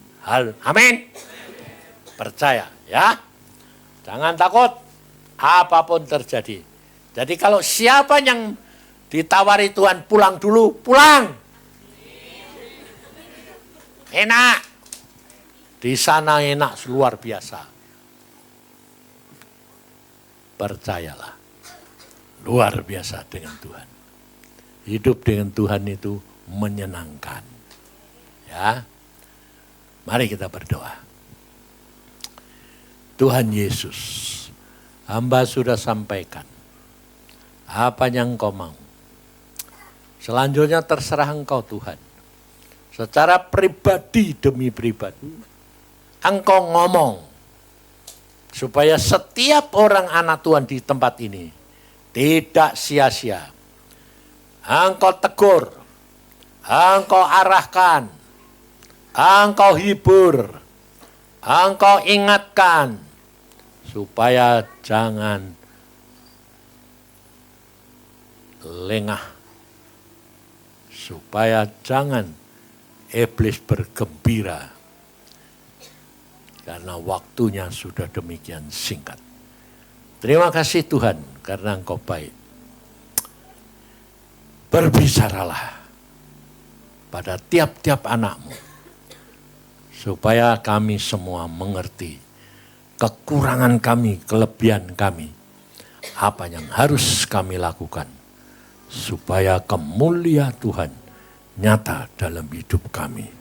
Amin. Percaya ya. Jangan takut apapun terjadi. Jadi kalau siapa yang ditawari Tuhan pulang dulu, pulang. Enak. Di sana enak luar biasa. Percayalah. Luar biasa dengan Tuhan. Hidup dengan Tuhan itu menyenangkan. Ya, mari kita berdoa. Tuhan Yesus, hamba sudah sampaikan apa yang engkau mau. Selanjutnya terserah engkau Tuhan. Secara pribadi demi pribadi, engkau ngomong supaya setiap orang anak Tuhan di tempat ini tidak sia-sia. Engkau tegur, engkau arahkan, engkau hibur, engkau ingatkan, supaya jangan lengah, supaya jangan iblis bergembira, karena waktunya sudah demikian singkat. Terima kasih Tuhan, karena Engkau baik. Berbicaralah pada tiap-tiap anakmu, supaya kami semua mengerti kekurangan kami, kelebihan kami, apa yang harus kami lakukan, supaya kemuliaan Tuhan nyata dalam hidup kami.